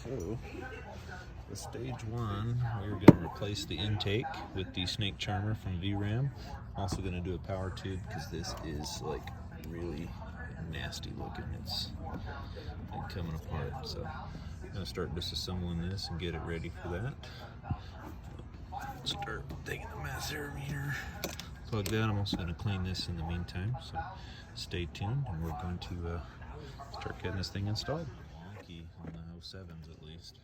So, the stage one, we're going to replace the intake with the snake charmer from Vararam. Also going to do a power tube because this is like really nasty looking. It's like coming apart. So I'm going to start disassembling this and get it ready for that. Start taking the mass aerometer, plug that. I'm also going to clean this in the meantime, so stay tuned, and we're going to start getting this thing installed. Wonky on the 07s at least.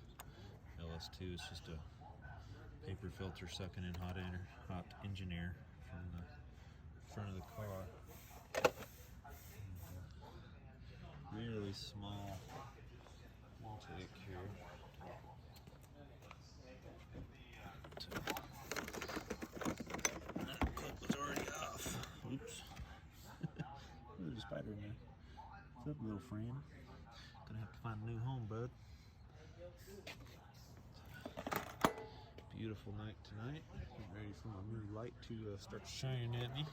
LS2 is just a paper filter sucking in hot engine air from the front of the car. Really small intake here. That clip was already off. Oops. There's a spider in there. What's up, little friend? Gonna have to find a new home, bud. Beautiful night tonight. Getting ready for my new light to start shining at me.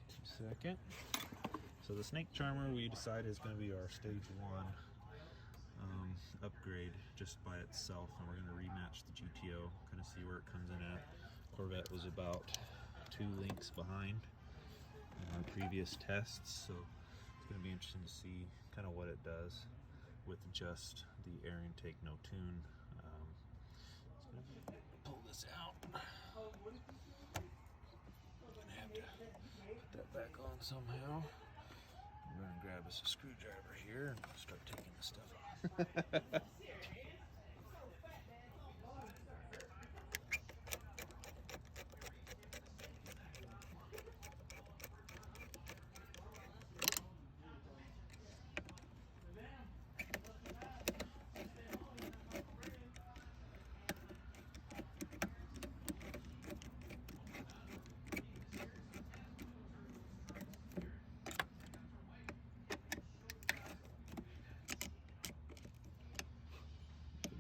2 seconds. So the snake charmer we decided is going to be our stage one upgrade just by itself, and we're going to rematch the GTO, kind of see where it comes in at. Corvette was about 2 links behind on previous tests, so it's going to be interesting to see kind of what it does with just the air intake, no tune. Pull this out. I'm gonna have to put that back on somehow. I'm gonna grab us a screwdriver here and start taking the stuff off.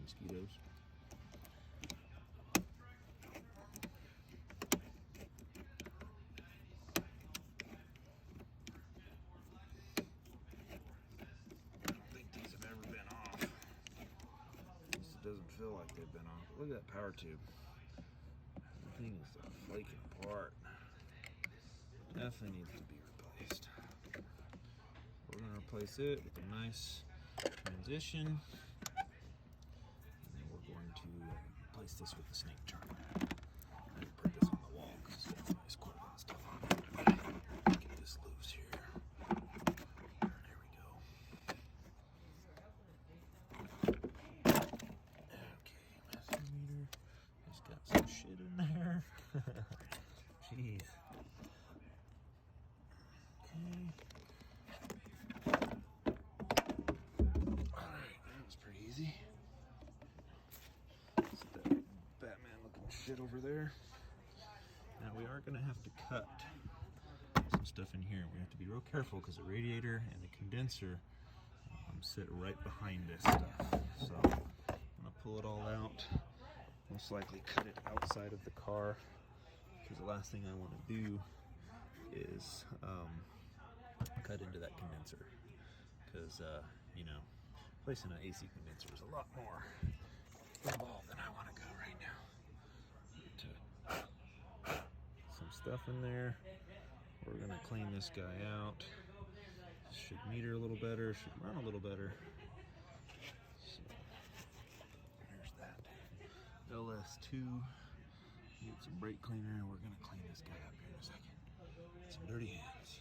Mosquitoes. I don't think these have ever been off. At least it doesn't feel like they've been off. Look at that power tube. The thing is flaking apart. Definitely needs to be replaced. We're going to replace it with a nice transition. And then we're going to replace this with the snake charmer. And put this on the wall because it's got some nice Corvette stuff on it. Get this loose here. There we go. Okay, master meter. It's got some shit in there. Jeez. Okay. Alright, that was pretty easy. Set that Batman looking shit over there. Now we are going to have to cut some stuff in here. We have to be real careful because the radiator and the condenser sit right behind this stuff. So I'm going to pull it all out. Most likely cut it outside of the car because the last thing I want to do is cut into that condenser because you know, placing an AC condenser is a lot more involved than I want to go right now. Some stuff in there. We're gonna clean this guy out. Should meter a little better, should run a little better. So there's that. LS2. Get some brake cleaner and we're gonna clean this guy up here in a second. Some dirty hands.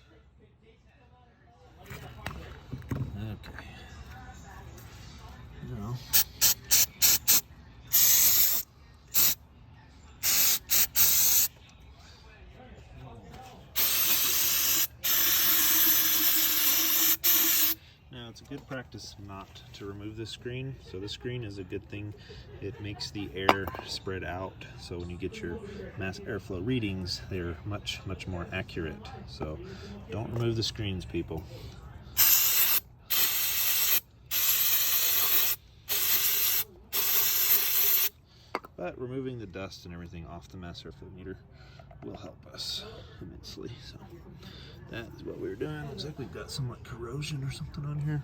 Okay. Now, it's a good practice not to remove this screen. So this screen is a good thing. It makes the air spread out. So when you get your mass airflow readings, they're much more accurate. So don't remove the screens, people. But removing the dust and everything off the mass airflow meter will help us immensely. So that is what we're doing. Looks like we've got some like corrosion or something on here.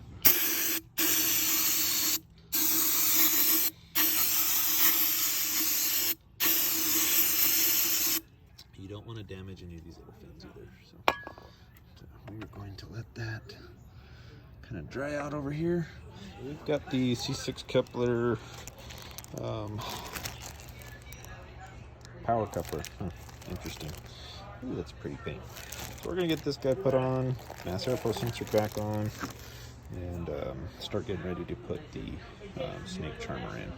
to damage any of these little fins either. So we are going to let that kind of dry out over here. We've got the C6 coupler power coupler. Interesting. Ooh, that's a pretty paint. So we're gonna get this guy put on, mass airflow sensor back on, and start getting ready to put the snake charmer in.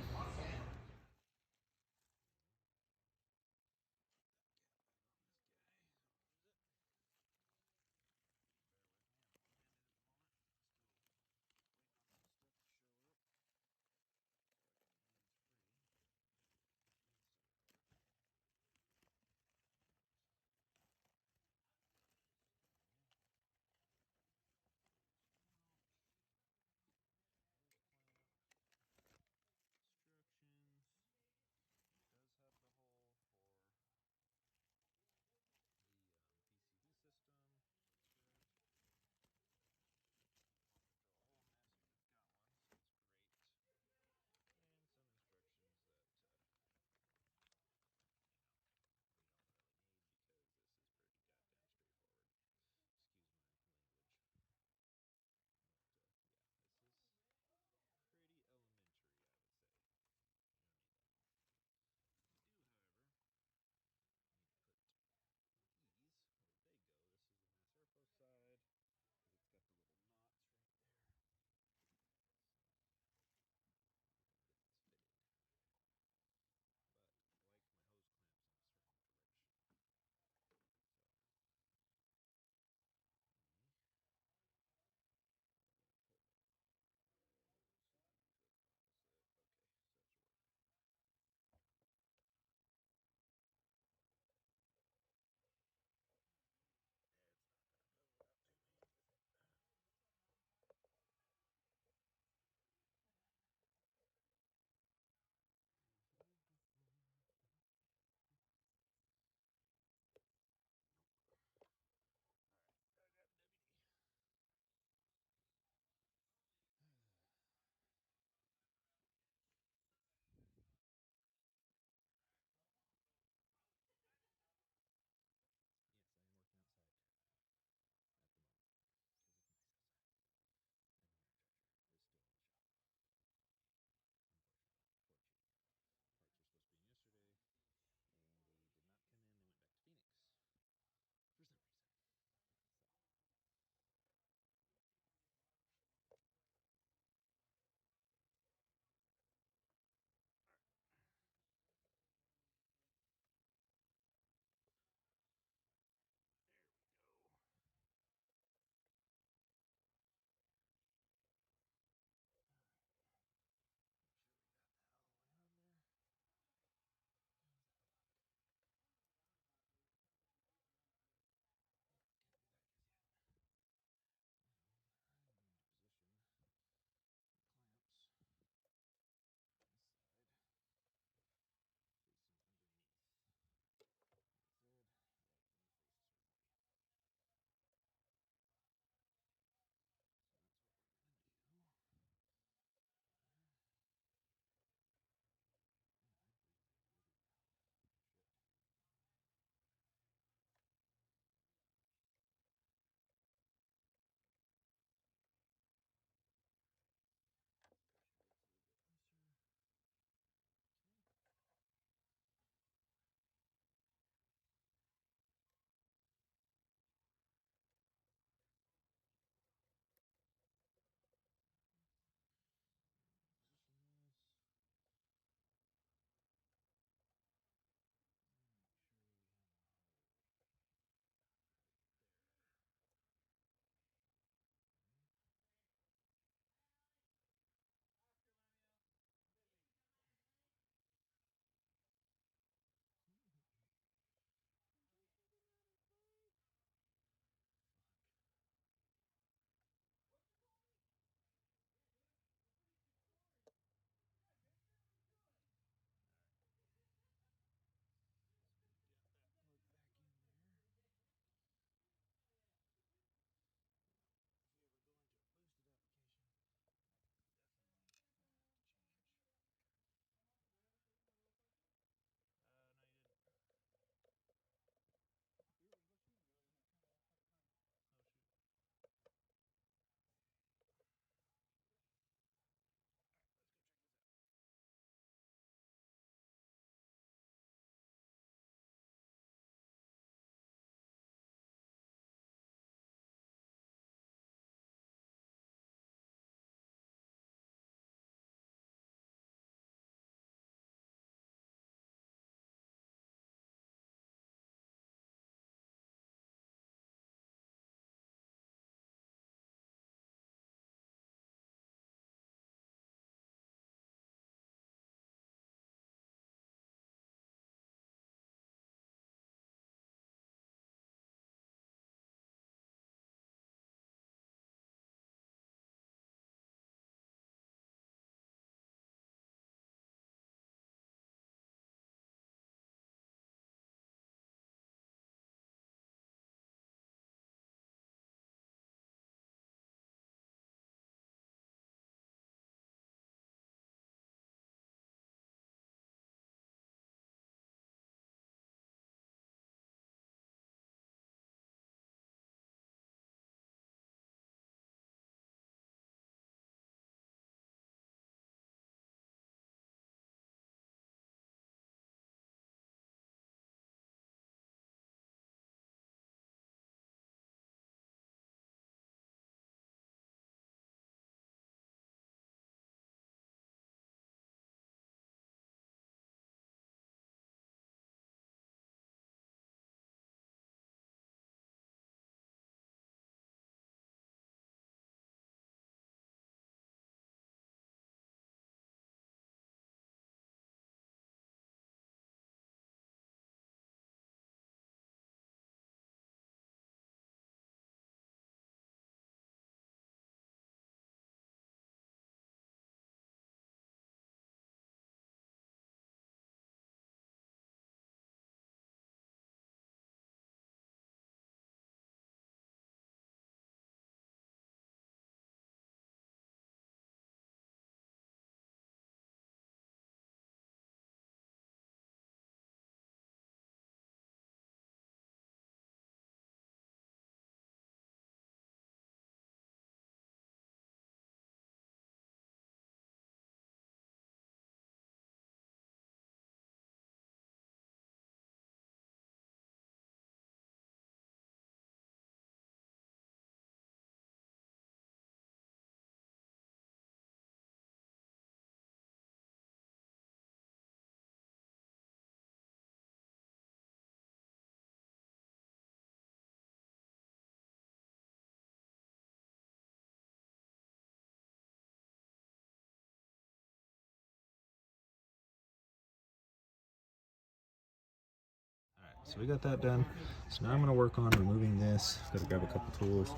so we got that done. So now I'm gonna work on removing this. Gotta grab a couple tools.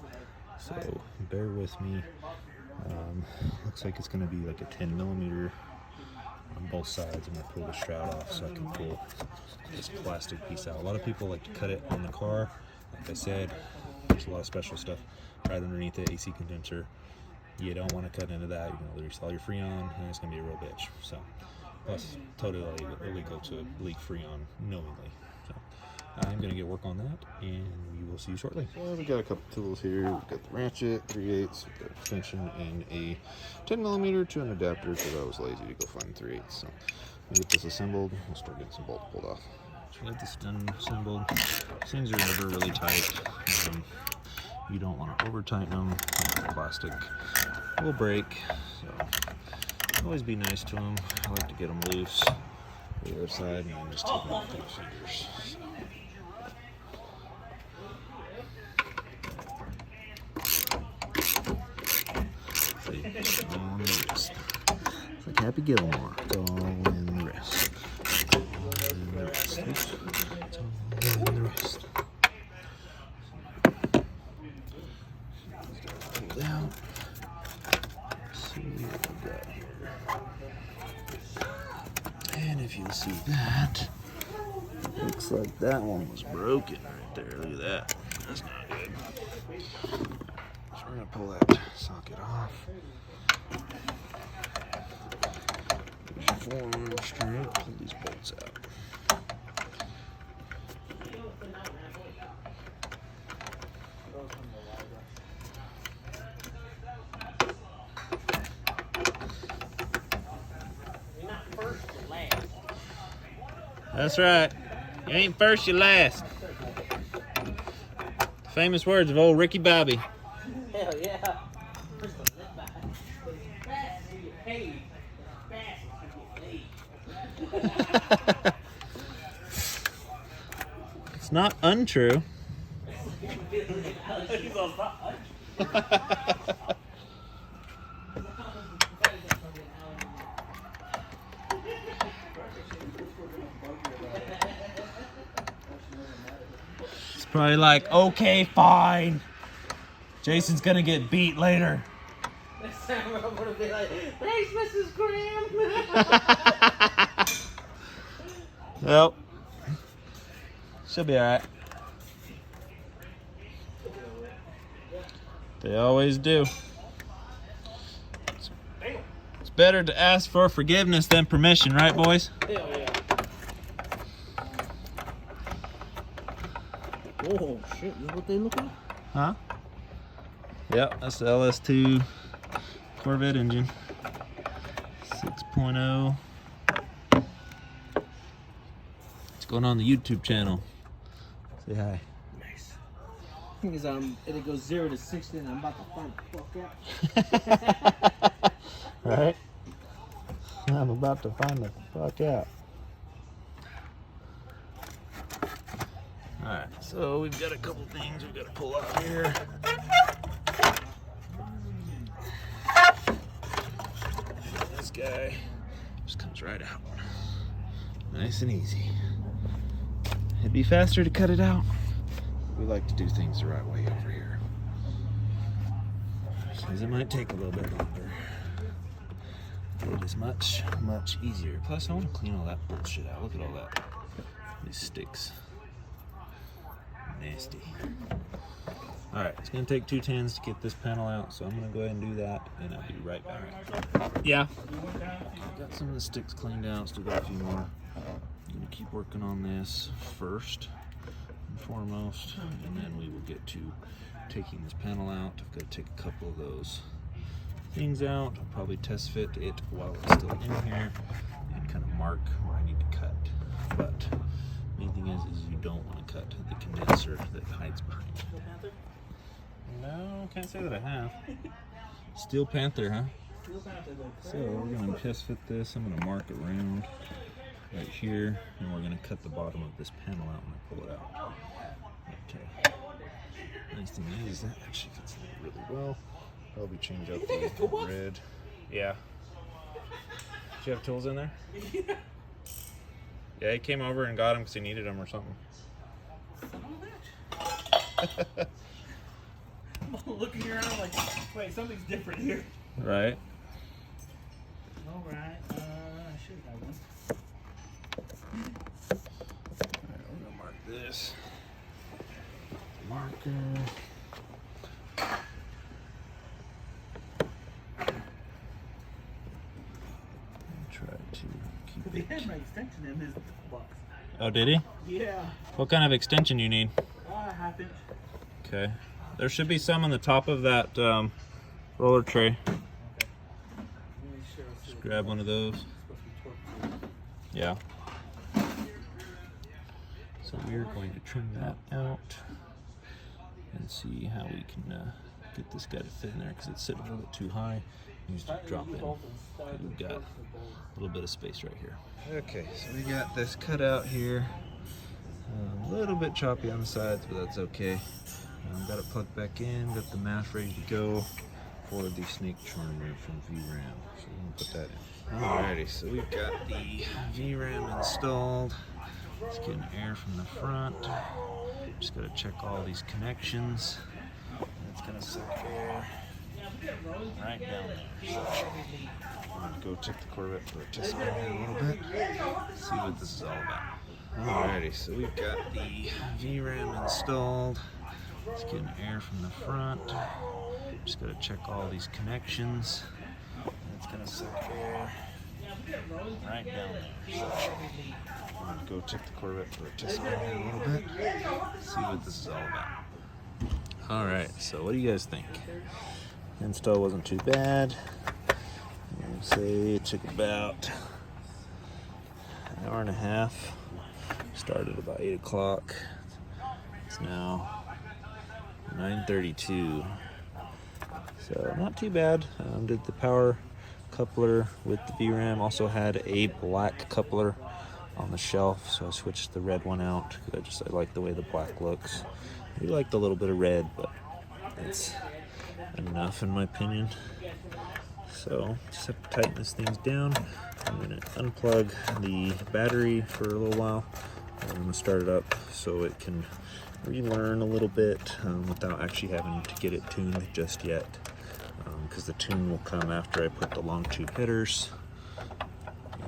So bear with me. Looks like it's gonna be like a 10mm on both sides. I'm gonna pull the shroud off so I can pull this plastic piece out. A lot of people like to cut it on the car. Like I said, there's a lot of special stuff right underneath the AC condenser. You don't want to cut into that. You're gonna lose all your Freon, and it's gonna be a real bitch. So, plus totally illegal to leak Freon knowingly. So, I'm gonna get work on that, and we will see you shortly. Well, we got a couple tools here. We've got the ratchet, 3/8, we've got extension, and a 10mm to an adapter because I was lazy to go find 3/8. So, we get this assembled. We'll start getting some bolts pulled off. So we get this done assembled. These things are never really tight. You don't want to over tighten them. The plastic will break, so always be nice to them. I like to get them loose. The other side, and then just take them off with my fingers. See, on the wrist. It's like Happy Gilmore. It's all in the wrist. All in the wrist. Oops. It's all in the wrist. Out. Let's see what we got here. And if you'll see that, looks like that one was broken right there. Look at that. That's not good. So we're gonna pull that socket off. Use your forearm straight, pull these bolts out. That's right. You ain't first, you last. Famous words of old Ricky Bobby. Hell yeah. It's not untrue. Probably like, okay, fine. Jason's gonna get beat later. Next time we're gonna be like, thanks, Mrs. Graham. Nope. She'll be alright. They always do. It's better to ask for forgiveness than permission, right, boys? Hell yeah. Oh shit, is that what they look like? Huh? Yep, that's the LS2 Corvette engine. 6.0. It's going on the YouTube channel. Say hi. Nice. Thing is, it goes 0 to 60 and I'm about to find the fuck out. Right? I'm about to find the fuck out. Alright, so we've got a couple things we've got to pull out here. This guy just comes right out. Nice and easy. It'd be faster to cut it out. We like to do things the right way over here. Because it might take a little bit longer. But it is much, much easier. Plus, I want to clean all that bullshit out. Look at all that. These sticks. Nasty. Alright, it's going to take 2 tens to get this panel out, so I'm going to go ahead and do that, and I'll be right back. Yeah. Got some of the sticks cleaned out, still got a few more. I'm going to keep working on this first and foremost, and then we will get to taking this panel out. I've got to take a couple of those things out. I'll probably test fit it while it's still in here and kind of mark where I need to cut. But main thing is you don't want to cut the condenser that hides behind it. No, can't say that I have. Steel Panther, huh? So we're going to test fit this. I'm going to mark it around right here, and we're going to cut the bottom of this panel out when I pull it out. But, nice thing is that actually fits really well. Probably change out the red. Yeah. Do you have tools in there? Yeah, he came over and got them because he needed them or something. I'm looking around like, wait, something's different here. Right. All right. I should have one. Alright, we're gonna mark this. Marker. Try to keep He it. had my extension in his box. Oh, did he? Yeah. What kind of extension you need? 1/2 inch. Okay. There should be some on the top of that roller tray. Okay. Let me share a Just grab one of those. It's supposed to be torqued. Yeah. So we're going to trim that out and see how we can get this guy to fit in there because it's sitting a little bit too high. Needs to drop in. We've got a little bit of space right here. Okay, so we got this cut out here. A little bit choppy on the sides, but that's okay. Got it plugged back in, got the math ready to go for the snake charmer from VRAM. So we're gonna put that in. Alrighty, so we've got the VRAM installed. It's getting air from the front. Just gotta check all these connections. It's gonna suck air right down there. So I'm gonna go check the Corvette for a test run here a little bit. See what this is all about. Alrighty, so we've got the VRAM installed. It's getting air from the front. Just gotta check all these connections. It's gonna suck air right down there. So I'm gonna go check the Corvette for a test run here a little bit. See what this is all about. Alright, so what do you guys think? Install wasn't too bad. I'd say it took about an hour and a half. Started about 8 o'clock. It's now 9:32. So not too bad. Did the power coupler with the VRAM. Also had a black coupler on the shelf, so I switched the red one out because I like the way the black looks. We liked a little bit of red, but it's enough in my opinion. So just have to tighten this thing down. I'm gonna unplug the battery for a little while. I'm gonna start it up so it can relearn a little bit without actually having to get it tuned just yet, because the tune will come after I put the long tube headers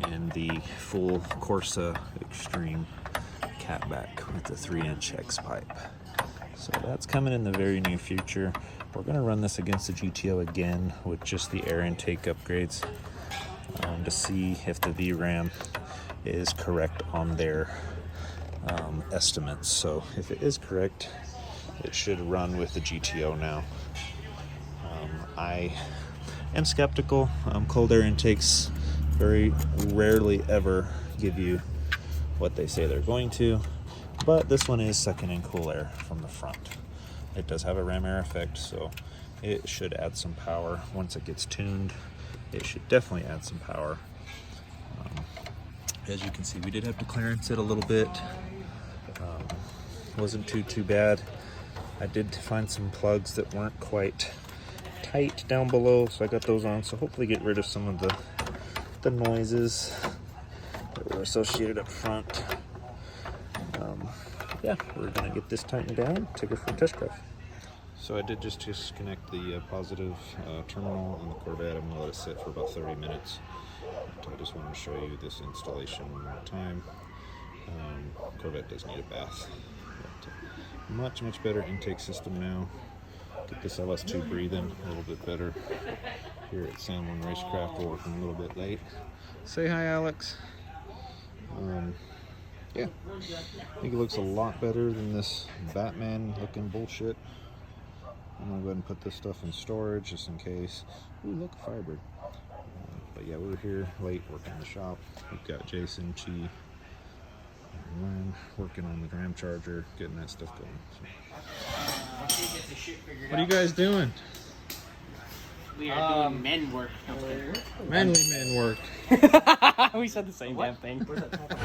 and the full Corsa Extreme catback with the 3-inch X pipe. So that's coming in the very near future. We're going to run this against the GTO again with just the air intake upgrades to see if the VRAM is correct on their estimates. So if it is correct, it should run with the GTO now. I am skeptical. Cold air intakes very rarely ever give you what they say they're going to, but this one is sucking in cool air from the front. It does have a ram air effect, so it should add some power. Once it gets tuned, it should definitely add some power. As you can see, we did have to clearance it a little bit. Wasn't too bad. I did find some plugs that weren't quite tight down below, so I got those on. So hopefully get rid of some of the noises that were associated up front. Yeah, we're gonna get this tightened down, take it for a test drive. So I did just disconnect the positive terminal on the Corvette. I'm gonna let it sit for about 30 minutes. I just wanted to show you this installation one more time. Corvette does need a bath. But, much better intake system now. Get this LS2 breathing a little bit better. Here at San Juan Racecraft, we're working a little bit late. Say hi, Alex. Yeah, I think it looks a lot better than this Batman looking bullshit. I'm gonna go ahead and put this stuff in storage just in case. Ooh, look, a Firebird. But yeah, we're here late working in the shop. We've got Jason, Chi, and Juan working on the Ram charger, getting that stuff going. So. What are you guys doing? We are doing men work. Manly men work. We said the same damn thing. Where's that top?